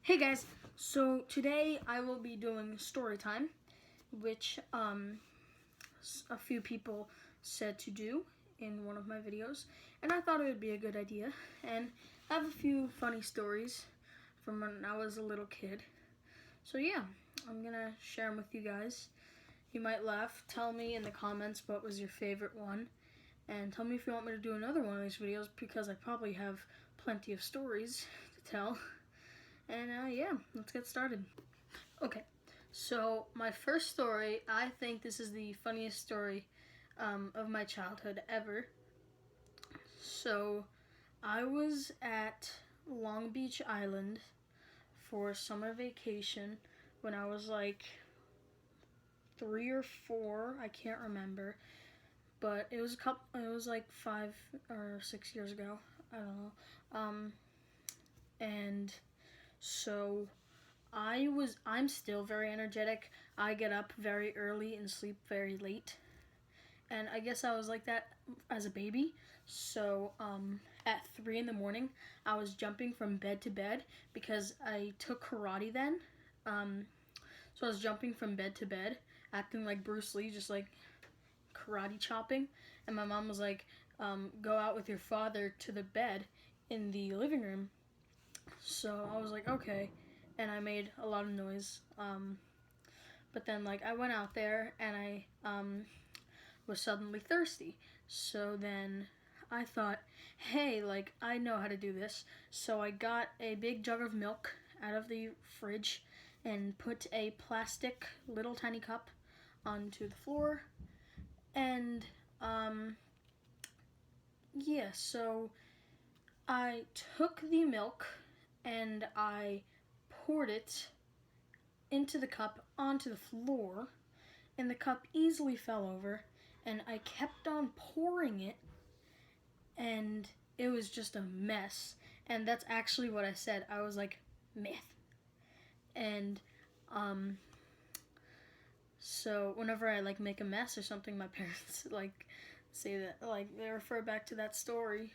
Hey guys, so today I will be doing story time, which a few people said to do in one of my videos, and I thought it would be a good idea, and I have a few funny stories from when I was a little kid. So yeah, I'm gonna share them with you guys. You might laugh. Tell me in the comments what was your favorite one, and tell me if you want me to do another one of these videos, because I probably have plenty of stories to tell. And yeah, let's get started. Okay, so my first story, I think this is the funniest story of my childhood ever. So I was at Long Beach Island for summer vacation when I was like 3 or 4, I can't remember, but it was like 5 or 6 years ago, I don't know. And so I'm still very energetic. I get up very early and sleep very late. And I guess I was like that as a baby. So at 3 in the morning, I was jumping from bed to bed because I took karate then. So I was jumping from bed to bed, acting like Bruce Lee, just like karate chopping. And my mom was like, go out with your father to the bed in the living room. So I was like, okay. And I made a lot of noise. But then, like, I went out there and I was suddenly thirsty. So then I thought, hey, like, I know how to do this. So I got a big jug of milk out of the fridge and put a plastic little tiny cup onto the floor. And, yeah, so I took the milk and I poured it into the cup onto the floor, and the cup easily fell over, and I kept on pouring it, and it was just a mess. And that's actually what I said. I was like, myth. And so whenever I like make a mess or something, my parents like say that, like, they refer back to that story.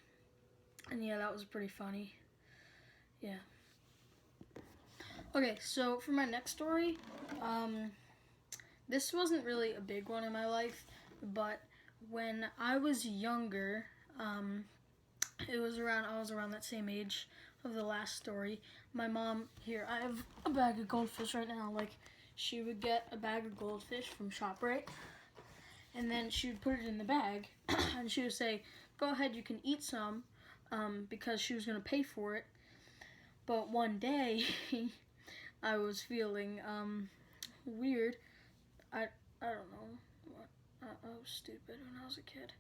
And yeah, that was pretty funny. Yeah. Okay, so for my next story, this wasn't really a big one in my life, but when I was younger, I was around that same age of the last story. My mom, here, I have a bag of goldfish right now. Like, she would get a bag of goldfish from ShopRite, and then she would put it in the bag, and she would say, go ahead, you can eat some, because she was going to pay for it. But one day, I was feeling weird. I don't know. I was stupid when I was a kid.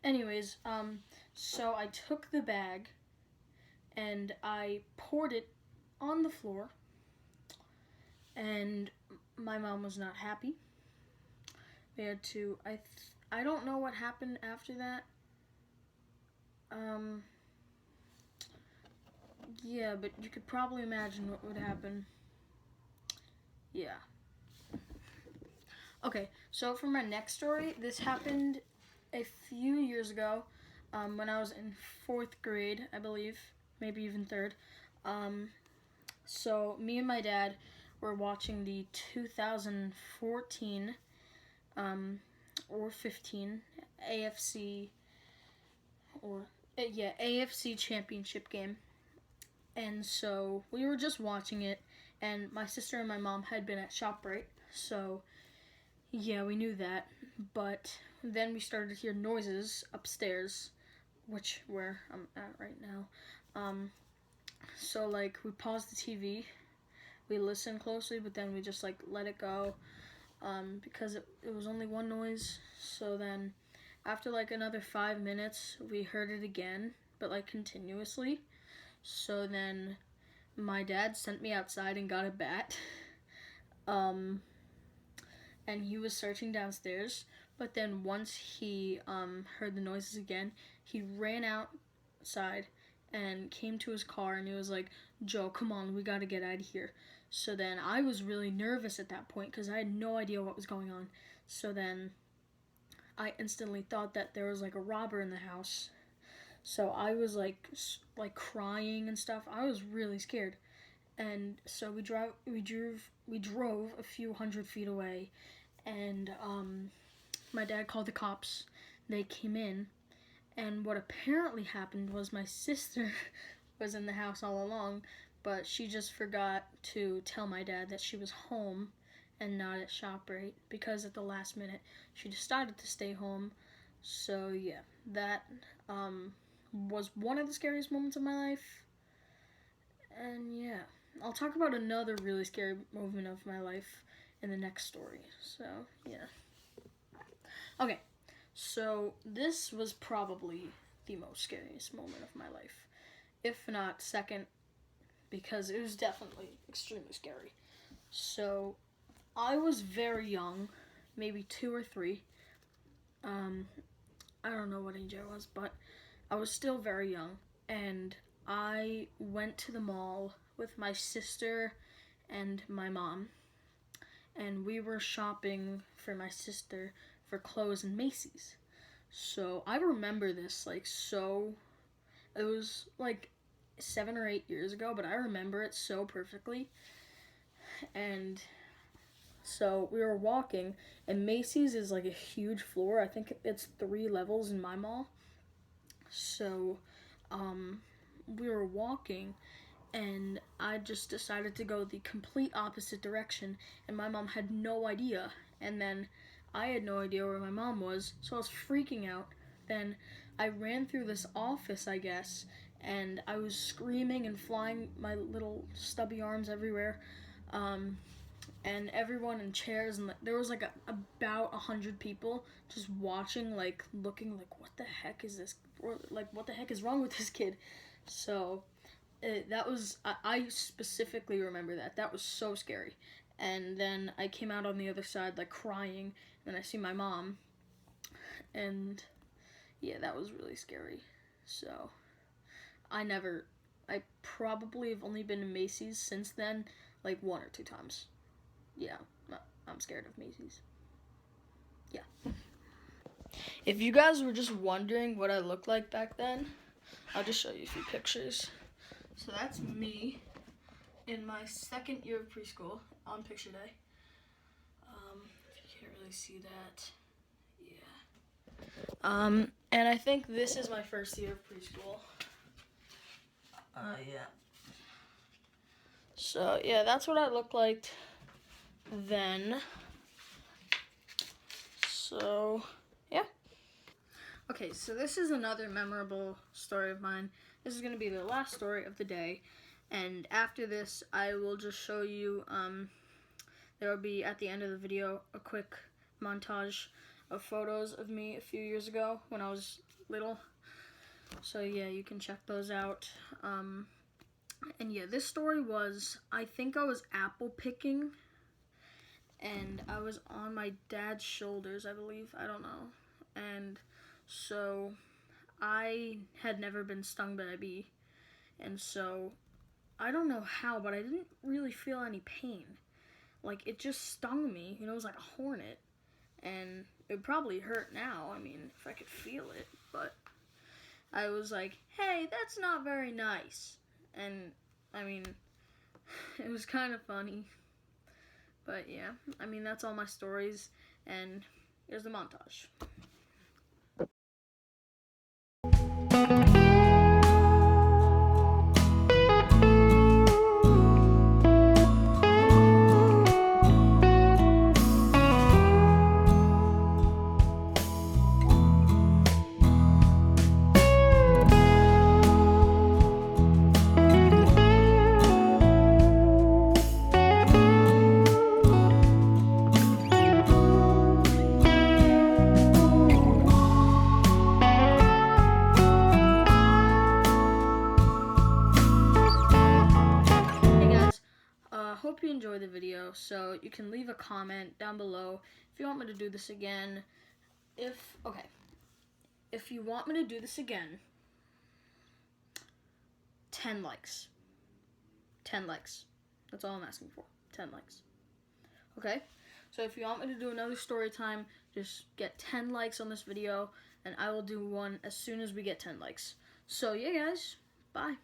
Anyways, so I took the bag and I poured it on the floor, and my mom was not happy. We had to. I don't know what happened after that. Yeah, but you could probably imagine what would happen. Yeah. Okay, so for my next story, this happened a few years ago, when I was in 4th grade, I believe, maybe even 3rd. So me and my dad were watching the 2014 or 15 AFC AFC championship game. And so we were just watching it, and my sister and my mom had been at ShopRite, so yeah, we knew that. But then we started to hear noises upstairs, which where I'm at right now. So like we paused the TV, we listened closely, but then we just like let it go, because it was only one noise. So then after like another 5 minutes, we heard it again, but like continuously. So then my dad sent me outside and got a bat. And he was searching downstairs, but then once he heard the noises again, he ran outside and came to his car, and he was like, Joe, come on, we gotta get out of here. So then I was really nervous at that point because I had no idea what was going on. So then I instantly thought that there was like a robber in the house. So I was like crying and stuff. I was really scared. And so we drove a few hundred feet away, and my dad called the cops. They came in, and what apparently happened was my sister was in the house all along, but she just forgot to tell my dad that she was home and not at ShopRite, because at the last minute she decided to stay home. So yeah, that was one of the scariest moments of my life. And yeah, I'll talk about another really scary moment of my life in the next story. So yeah. Okay, so this was probably the most scariest moment of my life, if not second, because it was definitely extremely scary. So I was very young, maybe 2 or 3. I don't know what age I was, but I was still very young, and I went to the mall with my sister and my mom, and we were shopping for my sister for clothes in Macy's. So I remember this it was like 7 or 8 years ago, but I remember it so perfectly. And so we were walking, and Macy's is like a huge floor. I think it's 3 levels in my mall. So we were walking, and I just decided to go the complete opposite direction, and my mom had no idea. And then I had no idea where my mom was, so I was freaking out. Then I ran through this office, I guess, and I was screaming and flying my little stubby arms everywhere. And everyone in chairs, and there was like about 100 people just watching, like looking like, what the heck is this, or like, what the heck is wrong with this kid? So that was, I specifically remember that was so scary. And then I came out on the other side like crying, and I see my mom, and yeah, that was really scary. So I probably have only been to Macy's since then, like 1 or 2 times. Yeah, I'm scared of Macy's. Yeah. If you guys were just wondering what I looked like back then, I'll just show you a few pictures. So that's me in my 2nd year of preschool on picture day. If you can't really see that, yeah. And I think this is my 1st year of preschool. Yeah. So yeah, that's what I looked like then. So yeah. Okay, so this is another memorable story of mine. This is going to be the last story of the day, and after this I will just show you, there will be at the end of the video a quick montage of photos of me a few years ago when I was little. So yeah, you can check those out. And yeah, this story was, I think I was apple picking, and I was on my dad's shoulders, I believe. I don't know. And so I had never been stung by a bee, and so I don't know how, but I didn't really feel any pain. Like, it just stung me, it was like a hornet, and it would probably hurt now, I mean, if I could feel it, but I was like, hey, that's not very nice. And I mean, it was kind of funny. But yeah, I mean, that's all my stories, and here's the montage. Hope you enjoyed the video, so you can leave a comment down below if you want me to do this again. If you want me to do this again, 10 likes. 10 likes. That's all I'm asking for. 10 likes. Okay? So if you want me to do another story time, just get 10 likes on this video, and I will do one as soon as we get 10 likes. So yeah, guys. Bye.